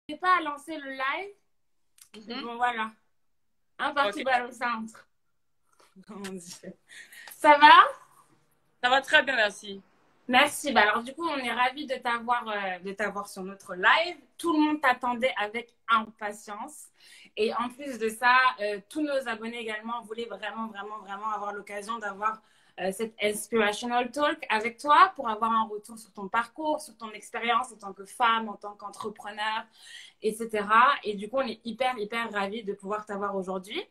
n'arrivais pas à lancer le live. Bon, voilà. Un parti balle au centre. Comment on dit? Ça va? Ça va très bien, merci. Merci. Bah, alors, du coup, on est ravis de t'avoir sur notre live. Tout le monde t'attendait avec impatience. Et en plus de ça, tous nos abonnés également voulaient vraiment avoir l'occasion d'avoir cette inspirational talk avec toi pour avoir un retour sur ton parcours, sur ton expérience en tant que femme, en tant qu'entrepreneur, etc. Et du coup, on est hyper ravis de pouvoir t'avoir aujourd'hui.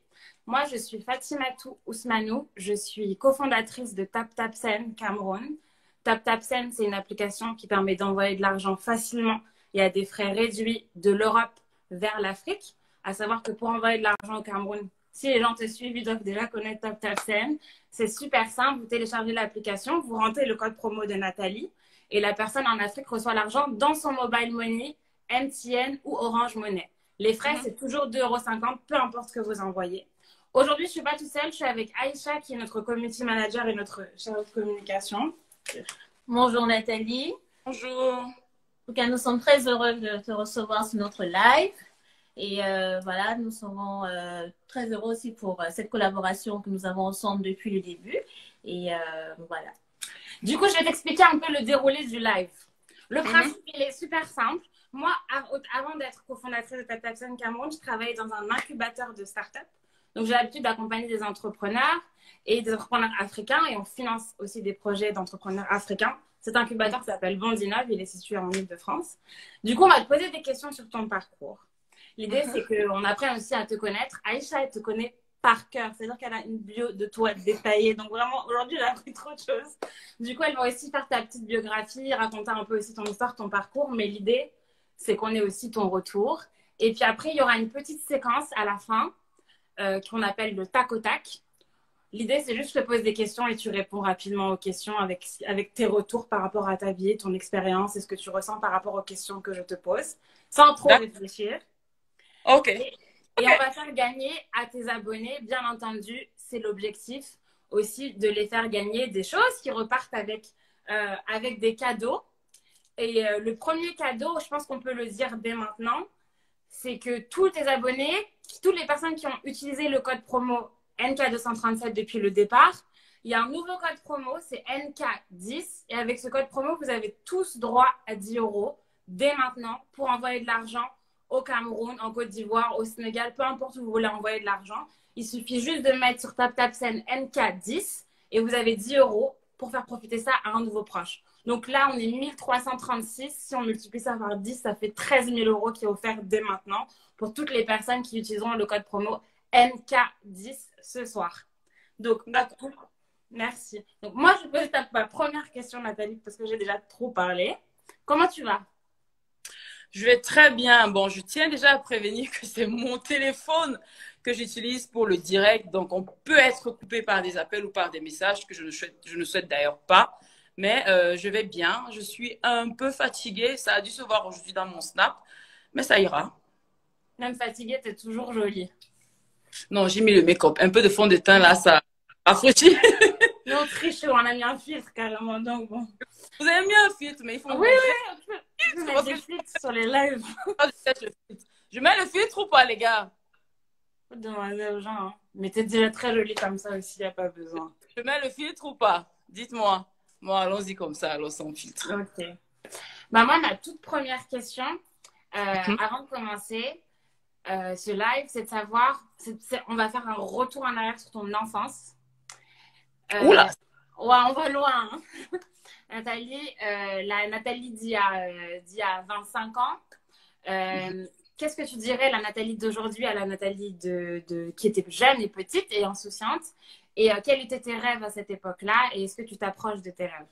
Moi, je suis Fatimatou Ousmanou. Je suis cofondatrice de TapTapSend Cameroun. TapTapSend, c'est une application qui permet d'envoyer de l'argent facilement et à des frais réduits de l'Europe vers l'Afrique. À savoir que pour envoyer de l'argent au Cameroun, si les gens te suivent, ils doivent déjà connaître TapTapSend. C'est super simple. Vous téléchargez l'application, vous rentrez le code promo de Nathalie et la personne en Afrique reçoit l'argent dans son mobile money, MTN ou Orange Money. Les frais, c'est toujours 2,50 €, peu importe ce que vous envoyez. Aujourd'hui, je ne suis pas toute seule. Je suis avec Aïcha, qui est notre community manager et notre chargée de communication. Bonjour Nathalie. Bonjour. En tout cas, nous sommes très heureux de te recevoir sur notre live. Et voilà, nous serons très heureux aussi pour cette collaboration que nous avons ensemble depuis le début. Et voilà. Du coup, je vais t'expliquer un peu le déroulé du live. Le principe, il est super simple. Moi, avant d'être cofondatrice de TapTapSend Cameroun, je travaillais dans un incubateur de start-up. Donc, j'ai l'habitude d'accompagner des entrepreneurs et des entrepreneurs africains et on finance aussi des projets d'entrepreneurs africains. Cet incubateur s'appelle Bondinov, il est situé en Île-de-France. Du coup, on va te poser des questions sur ton parcours. L'idée, c'est qu'on apprenne aussi à te connaître. Aïcha, elle te connaît par cœur, c'est-à-dire qu'elle a une bio de toi détaillée. Donc vraiment, aujourd'hui, elle a appris trop de choses. Du coup, elle va aussi faire ta petite biographie, raconter un peu aussi ton histoire, ton parcours. Mais l'idée, c'est qu'on ait aussi ton retour. Et puis après, il y aura une petite séquence à la fin qu'on appelle le tac au tac. L'idée, c'est juste que je te pose des questions et tu réponds rapidement aux questions avec tes retours par rapport à ta vie, ton expérience et ce que tu ressens par rapport aux questions que je te pose, sans trop réfléchir. Ok. Et on va faire gagner à tes abonnés, bien entendu, c'est l'objectif aussi de les faire gagner des choses qui repartent avec des cadeaux. Et le premier cadeau, je pense qu'on peut le dire dès maintenant, c'est que tous tes abonnés, toutes les personnes qui ont utilisé le code promo NK237 depuis le départ, il y a un nouveau code promo, c'est NK10. Et avec ce code promo, vous avez tous droit à 10 € dès maintenant pour envoyer de l'argent au Cameroun, en Côte d'Ivoire, au Sénégal, peu importe où vous voulez envoyer de l'argent. Il suffit juste de mettre sur TapTapSend NK10 et vous avez 10 € pour faire profiter ça à un nouveau proche. Donc là, on est 1336. Si on multiplie ça par 10, ça fait 13 000 € qui est offert dès maintenant pour toutes les personnes qui utiliseront le code promo NK10 ce soir. Donc, merci. Donc, moi, je pose ma première question, Nathalie, parce que j'ai déjà trop parlé. Comment tu vas? Je vais très bien. Bon, je tiens déjà à prévenir que c'est mon téléphone que j'utilise pour le direct. Donc, on peut être coupé par des appels ou par des messages que je ne souhaite d'ailleurs pas. Mais je vais bien. Je suis un peu fatiguée. Ça a dû se voir aujourd'hui dans mon snap. Mais ça ira. Même fatiguée, t'es toujours jolie. Non, j'ai mis le make-up. Un peu de fond de teint là, ça rafraîchit. Non, on triche, on a mis un filtre carrément. Donc bon. Vous avez mis un filtre, mais il faut Oui, oui, on peut mettre des filtres sur les lives. Je mets le filtre ou pas, les gars? Faut demander aux gens. Hein. Mais t'es déjà très jolie comme ça aussi, il n'y a pas besoin. Je mets le filtre ou pas? Dites-moi. Bon, allons-y comme ça, alors sans filtre. Ok. Bah, moi, ma toute première question, avant de commencer ce live, c'est de savoir, on va faire un retour en arrière sur ton enfance. Oula! Ouais, on va loin. Hein. Nathalie, la Nathalie d'il y a 25 ans. Qu'est-ce que tu dirais, la Nathalie d'aujourd'hui à la Nathalie qui était jeune et petite et insouciante? Et quels étaient tes rêves à cette époque-là? Et est-ce que tu t'approches de tes rêves?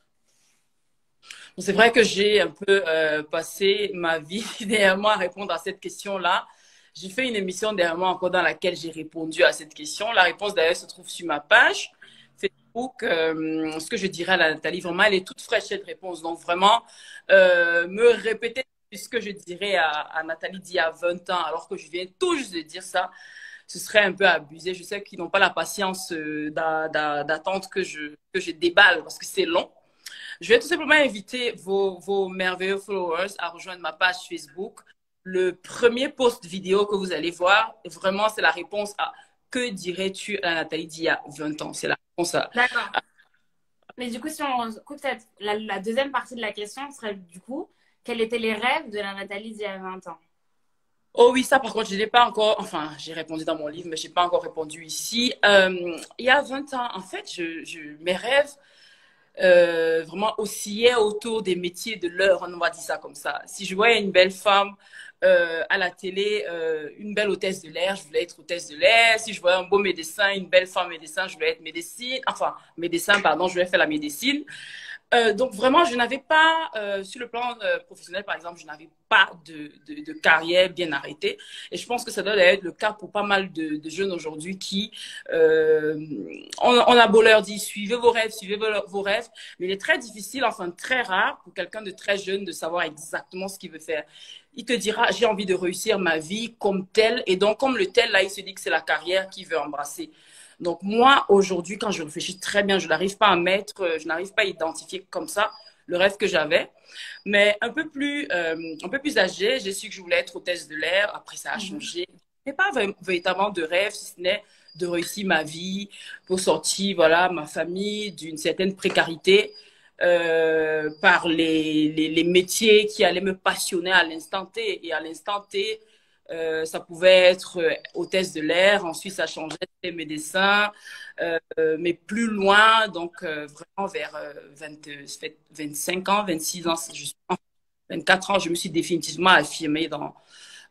C'est vrai que j'ai un peu passé ma vie derrière moi à répondre à cette question-là. J'ai fait une émission derrière moi encore dans laquelle j'ai répondu à cette question. La réponse d'ailleurs se trouve sur ma page Facebook. Ce que je dirais à la Nathalie, vraiment, elle est toute fraîche cette réponse. Donc vraiment, me répéter ce que je dirais à Nathalie d'il y a 20 ans, alors que je viens tout juste de dire ça, ce serait un peu abusé. Je sais qu'ils n'ont pas la patience d'attendre que je déballe parce que c'est long. Je vais tout simplement inviter vos merveilleux followers à rejoindre ma page Facebook le premier post vidéo que vous allez voir, vraiment, c'est la réponse à que dirais-tu à Nathalie d'il y a 20 ans? C'est la réponse à... D'accord. Mais du coup, si on coupe la deuxième partie de la question, serait du coup, quels étaient les rêves de la Nathalie d'il y a 20 ans? Oh oui, ça par contre, je n'ai pas encore, enfin, j'ai répondu dans mon livre, mais je n'ai pas encore répondu ici. Il y a 20 ans, en fait, mes rêves vraiment oscillaient autour des métiers de l'heure, on va dire ça comme ça. Si je voyais une belle femme à la télé, une belle hôtesse de l'air, je voulais être hôtesse de l'air. Si je voyais un beau médecin, une belle femme médecin, je voulais être médecine, enfin, médecin, pardon, je voulais faire la médecine. Donc vraiment, je n'avais pas, sur le plan professionnel, par exemple, je n'avais pas de carrière bien arrêtée. Et je pense que ça doit être le cas pour pas mal de jeunes aujourd'hui qui, on a beau leur dire, suivez vos rêves, mais il est très difficile, enfin très rare pour quelqu'un de très jeune de savoir exactement ce qu'il veut faire. Il te dira, j'ai envie de réussir ma vie comme tel, et donc comme le tel, là, il se dit que c'est la carrière qu'il veut embrasser. Donc moi, aujourd'hui, quand je réfléchis très bien, je n'arrive pas à mettre, je n'arrive pas à identifier comme ça le rêve que j'avais. Mais un peu plus âgée, j'ai su que je voulais être hôtesse de l'air. Après, ça a changé. Je n'ai pas véritablement de rêve, si ce n'est de réussir ma vie, pour sortir, voilà, ma famille d'une certaine précarité par les métiers qui allaient me passionner à l'instant T. Et à l'instant T, ça pouvait être hôtesse de l'air, ensuite ça changeait, c'était médecin, mais plus loin, donc vraiment vers 25 ans, 26 ans, justement, 24 ans, je me suis définitivement affirmée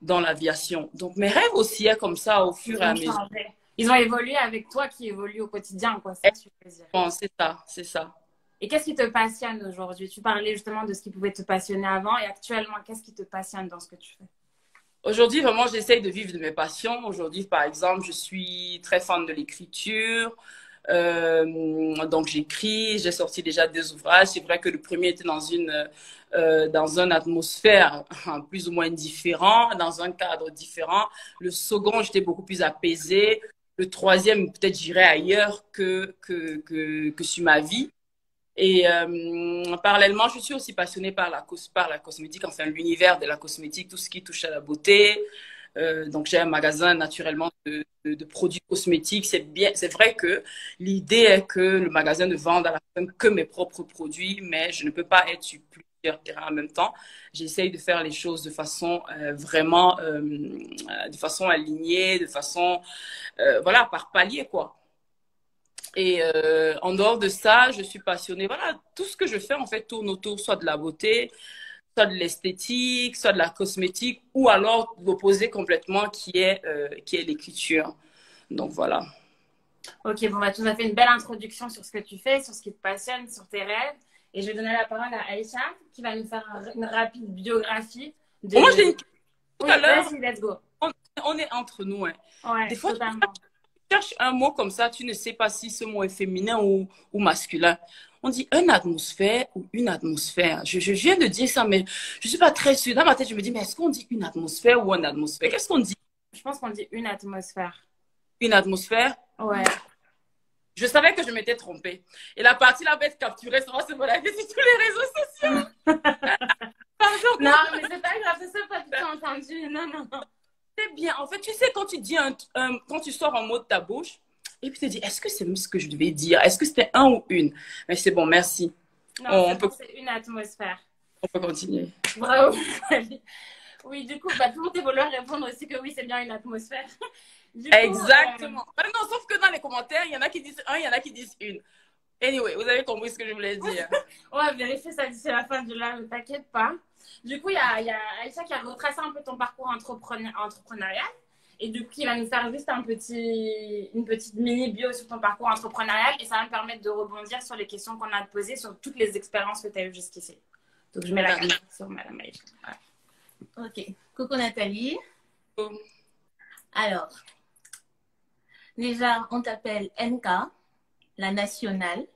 dans l'aviation. Donc mes rêves aussi, hein, comme ça, au fur et à mesure. Ils ont évolué avec toi qui évolue au quotidien, quoi. Ça, tu veux dire. Bon, c'est ça, c'est ça. Et qu'est-ce qui te passionne aujourd'hui? Tu parlais justement de ce qui pouvait te passionner avant et actuellement, qu'est-ce qui te passionne dans ce que tu fais? Aujourd'hui, vraiment, j'essaye de vivre de mes passions. Aujourd'hui, par exemple, je suis très fan de l'écriture. Donc, j'écris. J'ai sorti déjà 2 ouvrages. C'est vrai que le premier était dans une atmosphère plus ou moins différente, dans un cadre différent. Le second, j'étais beaucoup plus apaisée. Le troisième, peut-être, j'irais ailleurs que sur ma vie. Et parallèlement, je suis aussi passionnée par la cosmétique, enfin l'univers de la cosmétique, tout ce qui touche à la beauté. Donc j'ai un magasin naturellement de produits cosmétiques. C'est vrai que l'idée est que le magasin ne vende à la fin que mes propres produits, mais je ne peux pas être sur plusieurs terrains en même temps. J'essaye de faire les choses de façon vraiment, de façon alignée, de façon, voilà, par palier, quoi. Et en dehors de ça, je suis passionnée. Voilà, tout ce que je fais, en fait, tourne autour soit de la beauté, soit de l'esthétique, soit de la cosmétique, ou alors l'opposé complètement qui est l'écriture. Donc, voilà. Ok, bon, bah, tu nous as fait une belle introduction sur ce que tu fais, sur ce qui te passionne, sur tes rêves. Et je vais donner la parole à Aïcha qui va nous faire une rapide biographie de... Moi, j'ai une question tout Oui, à l'heure. vas-y, let's go. On est entre nous, hein. Ouais, Des fois, totalement. tu cherches un mot comme ça, tu ne sais pas si ce mot est féminin ou masculin. On dit une atmosphère ou une atmosphère. Je viens de dire ça, mais je ne suis pas très sûre. Dans ma tête, je me dis, mais est-ce qu'on dit une atmosphère ou une atmosphère? Qu'est-ce qu'on dit? Je pense qu'on dit une atmosphère. Une atmosphère? Ouais. Je savais que je m'étais trompée. Et la partie là va être capturée, ça va se relayer sur tous les réseaux sociaux. Pardon. Non, mais c'est pas grave, c'est ça, pas du tout entendu. Non, non, non. C'est bien. En fait, tu sais, quand tu dis quand tu sors un mot de ta bouche, et puis tu te dis, est-ce que c'est ce que je devais dire? Est-ce que c'était un ou une? Mais c'est bon, merci. Non, c'est une atmosphère. On peut continuer. Bravo. Oui, du coup, bah, tout le monde est vouloir répondre aussi que oui, c'est bien une atmosphère. Du coup, exactement. Non, sauf que dans les commentaires, il y en a qui disent un, il y en a qui disent une. Anyway, vous avez compris ce que je voulais dire. On va vérifier ça d'ici la fin du live, ne t'inquiète pas. Du coup, il y a Aïcha qui a retracé un peu ton parcours entrepreneurial. Et du coup, il va nous faire juste une petite mini bio sur ton parcours entrepreneurial. Et ça va me permettre de rebondir sur les questions qu'on a à te poser, sur toutes les expériences que tu as eues jusqu'ici. Donc, je mets la caméra sur Madame Aïcha. Voilà. Ok. Coucou Nathalie. Alors, déjà, on t'appelle NK, la nationale.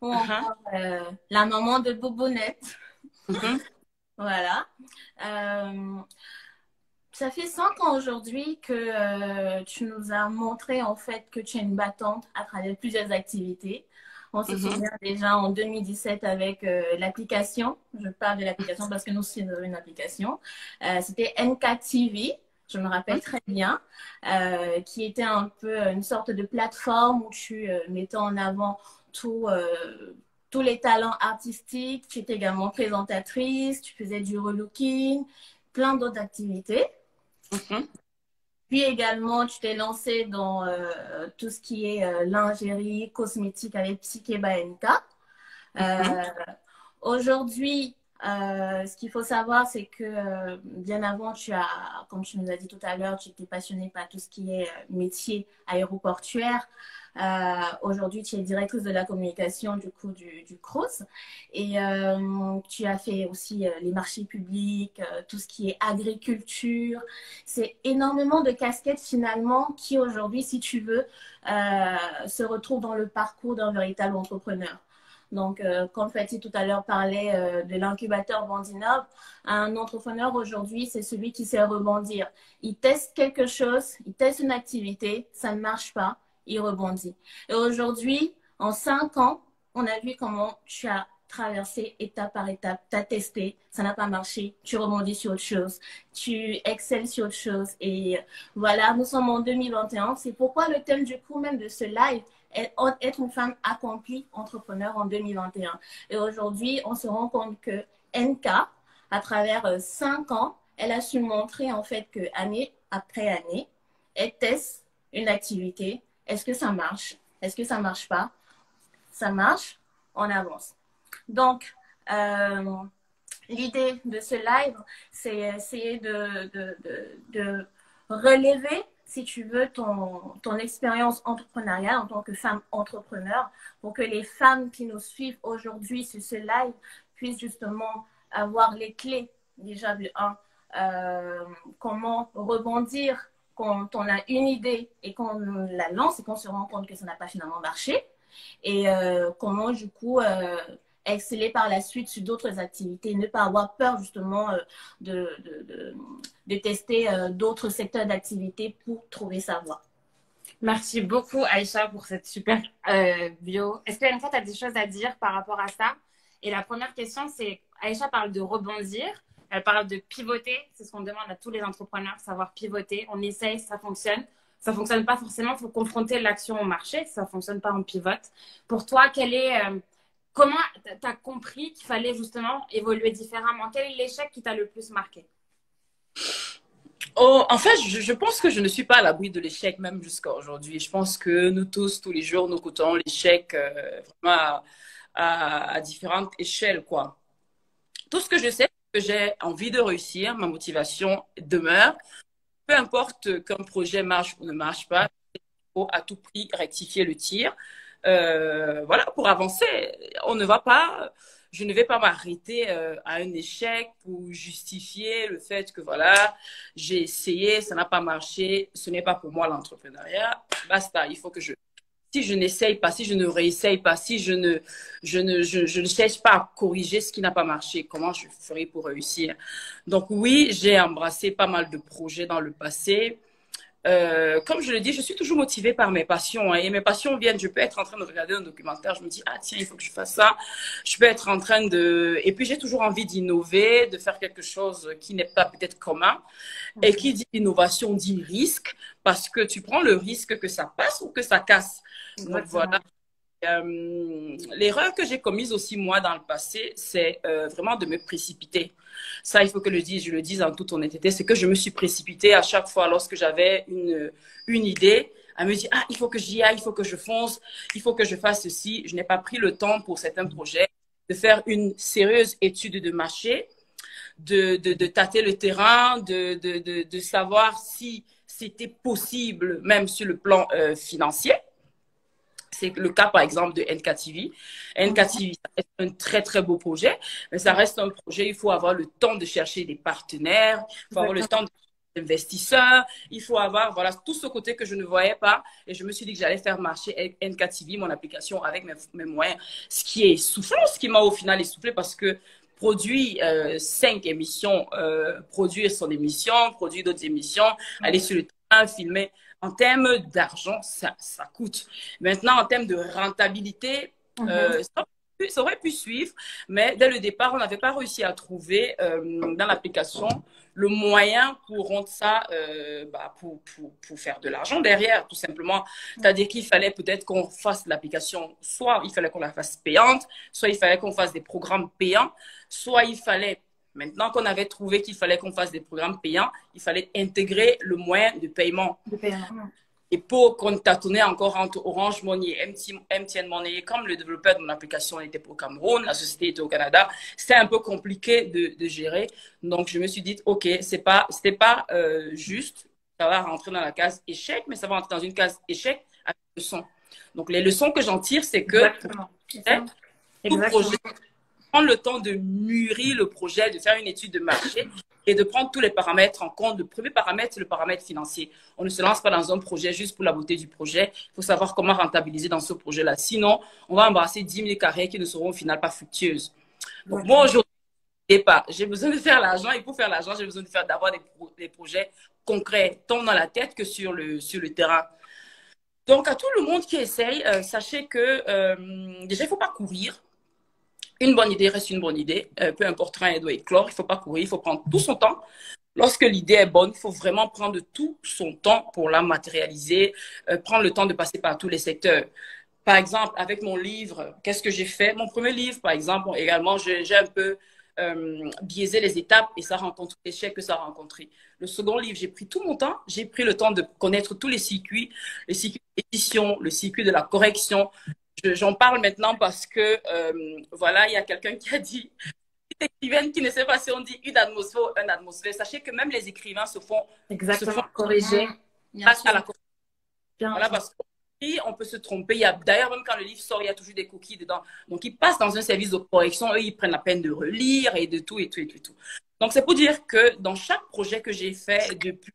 Ou encore la maman de Bobonette. Voilà. Ça fait 5 ans aujourd'hui que tu nous as montré en fait que tu es une battante à travers plusieurs activités. On se souvient déjà en 2017 avec l'application. Je parle de l'application parce que nous, c'est une application. C'était NKTV. Je me rappelle très bien, qui était un peu une sorte de plateforme où tu mettais en avant tous les talents artistiques. Tu étais également présentatrice, tu faisais du relooking, plein d'autres activités. Puis également, tu t'es lancée dans tout ce qui est lingerie, cosmétique avec Psyche by NK. Aujourd'hui, ce qu'il faut savoir, c'est que bien avant, comme tu nous as dit tout à l'heure, tu étais passionnée par tout ce qui est métier aéroportuaire. Aujourd'hui, tu es directrice de la communication du coup du CROUS et tu as fait aussi les marchés publics, tout ce qui est agriculture. C'est énormément de casquettes finalement qui aujourd'hui, si tu veux, se retrouvent dans le parcours d'un véritable entrepreneur. Donc, comme Fatih tout à l'heure parlait de l'incubateur Bandinov, un entrepreneur aujourd'hui, c'est celui qui sait rebondir. Il teste quelque chose, il teste une activité, ça ne marche pas, il rebondit. Et aujourd'hui, en 5 ans, on a vu comment tu as traversé étape par étape, tu as testé, ça n'a pas marché, tu rebondis sur autre chose, tu excelles sur autre chose. Et voilà, nous sommes en 2021. C'est pourquoi le thème du coup même de ce live, être une femme accomplie entrepreneur en 2021. Et aujourd'hui, on se rend compte que NK, à travers 5 ans, elle a su montrer en fait que année après année, elle teste une activité. Est-ce que ça marche? Est-ce que ça ne marche pas? Ça marche, on avance. Donc, l'idée de ce live, c'est essayer de relever, si tu veux, ton expérience entrepreneuriale en tant que femme entrepreneur pour que les femmes qui nous suivent aujourd'hui sur ce live puissent justement avoir les clés déjà de comment rebondir quand on a une idée et qu'on la lance et qu'on se rend compte que ça n'a pas finalement marché et comment du coup exceller par la suite sur d'autres activités, ne pas avoir peur justement de tester d'autres secteurs d'activité pour trouver sa voie. Merci beaucoup Aïcha pour cette super bio. Est-ce que NK, tu as des choses à dire par rapport à ça? Et la première question, c'est Aïcha parle de rebondir, elle parle de pivoter, c'est ce qu'on demande à tous les entrepreneurs, savoir pivoter. On essaye, ça fonctionne. Ça fonctionne pas forcément, il faut confronter l'action au marché. Si ça fonctionne pas, on pivote. Pour toi, comment tu as compris qu'il fallait justement évoluer différemment? Quel est l'échec qui t'a le plus marqué? Oh, en fait, je pense que je ne suis pas à l'abri de l'échec, même jusqu'à aujourd'hui. Je pense que nous tous, tous les jours, nous côtoyons l'échec vraiment à différentes échelles, quoi. Tout ce que je sais, c'est que j'ai envie de réussir, ma motivation demeure. Peu importe qu'un projet marche ou ne marche pas, il faut à tout prix rectifier le tir. Voilà, pour avancer, je ne vais pas m'arrêter à un échec pour justifier le fait que voilà, j'ai essayé, ça n'a pas marché, ce n'est pas pour moi l'entrepreneuriat. Basta, il faut que si je n'essaye pas, si je ne réessaye pas, si je ne cherche pas à corriger ce qui n'a pas marché, comment je ferai pour réussir? Donc oui, j'ai embrassé pas mal de projets dans le passé. Comme je le dis, je suis toujours motivée par mes passions, hein, et mes passions viennent, je peux être en train de regarder un documentaire, je me dis, ah tiens, il faut que je fasse ça. Je peux être en train et puis j'ai toujours envie d'innover, de faire quelque chose qui n'est pas peut-être commun. Et qui dit innovation dit risque, parce que tu prends le risque que ça passe ou que ça casse. Donc voilà. L'erreur que j'ai commise aussi moi dans le passé, c'est vraiment de me précipiter. Ça, il faut que je le dise en toute honnêteté, c'est que je me suis précipitée à chaque fois lorsque j'avais une idée, à me dire, ah, il faut que j'y aille, il faut que je fonce, il faut que je fasse ceci. Je n'ai pas pris le temps pour certains projets de faire une sérieuse étude de marché, de tâter le terrain, de savoir si c'était possible, même sur le plan financier. C'est le cas, par exemple, de NKTV. NKTV, ça reste un très, très beau projet, mais ça reste un projet, il faut avoir le temps de chercher des partenaires, il faut avoir le temps d'investisseurs, il faut avoir, voilà, tout ce côté que je ne voyais pas. Et je me suis dit que j'allais faire marcher NKTV, mon application, avec mes moyens. Ce qui est essoufflant, ce qui m'a au final essoufflé parce que produire 5 émissions, produire son émission, produire d'autres émissions, aller sur le terrain, filmer. En termes d'argent, ça coûte. Maintenant, en termes de rentabilité, Ça aurait pu suivre, mais dès le départ, on n'avait pas réussi à trouver dans l'application le moyen pour rendre ça, pour faire de l'argent derrière, tout simplement. C'est-à-dire qu'il fallait peut-être qu'on fasse l'application, soit il fallait qu'on la fasse payante, soit il fallait qu'on fasse des programmes payants, soit il fallait, maintenant qu'on avait trouvé qu'il fallait qu'on fasse des programmes payants, il fallait intégrer le moyen de paiement. Et pour qu'on tâtonnait encore entre Orange Money et MTN Money, comme le développeur de mon application était au Cameroun, la société était au Canada, c'était un peu compliqué de gérer. Donc, je me suis dit, OK, c'était pas juste, ça va rentrer dans la case échec, mais ça va rentrer dans une case échec avec leçons. Donc, les leçons que j'en tire, c'est que tout projet, prendre le temps de mûrir le projet, de faire une étude de marché et de prendre tous les paramètres en compte. Le premier paramètre, c'est le paramètre financier. On ne se lance pas dans un projet juste pour la beauté du projet. Il faut savoir comment rentabiliser dans ce projet-là. Sinon, on va embrasser 10 000 carrières qui ne seront au final pas fructueuses. Donc, moi, aujourd'hui, j'ai besoin de faire l'argent. Et pour faire l'argent, j'ai besoin d'avoir des projets concrets, tant dans la tête que sur le terrain. Donc, à tout le monde qui essaye, sachez que déjà, il ne faut pas courir. Une bonne idée reste une bonne idée. Peu importe quand elle doit éclore, il ne faut pas courir, il faut prendre tout son temps. Lorsque l'idée est bonne, il faut vraiment prendre tout son temps pour la matérialiser, prendre le temps de passer par tous les secteurs. Par exemple, avec mon livre, qu'est-ce que j'ai fait? Mon premier livre, par exemple, également, j'ai un peu biaisé les étapes et ça rencontre l'échec que ça a rencontré. Le second livre, j'ai pris tout mon temps, j'ai pris le temps de connaître tous les circuits d'édition, le circuit de la correction. J'en parle maintenant parce que, voilà, il y a quelqu'un qui a dit, une écrivaine qui ne sait pas si on dit une atmosphère ou un atmosphère. Sachez que même les écrivains se font corriger grâce à la correction. Voilà, parce qu'on peut se tromper. D'ailleurs, même quand le livre sort, il y a toujours des coquilles dedans. Donc, ils passent dans un service de correction. Eux, ils prennent la peine de relire et de tout et tout et tout et tout. Donc, c'est pour dire que dans chaque projet que j'ai fait depuis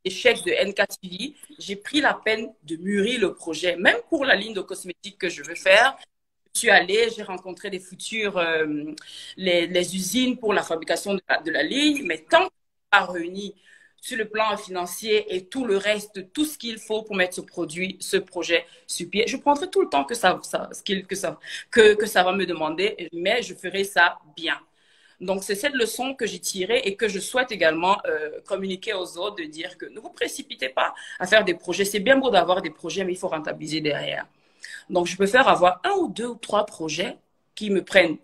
échec de NKTV, j'ai pris la peine de mûrir le projet. Même pour la ligne de cosmétiques que je veux faire, je suis allée, j'ai rencontré des futurs, les usines pour la fabrication de la ligne, mais tant qu'on a réuni sur le plan financier et tout le reste, tout ce qu'il faut pour mettre ce projet sur pied, je prendrai tout le temps que ça va me demander, mais je ferai ça bien. Donc, c'est cette leçon que j'ai tirée et que je souhaite également communiquer aux autres, de dire que ne vous précipitez pas à faire des projets. C'est bien beau d'avoir des projets, mais il faut rentabiliser derrière. Donc, je préfère avoir 1 ou 2 ou 3 projets qui me prennent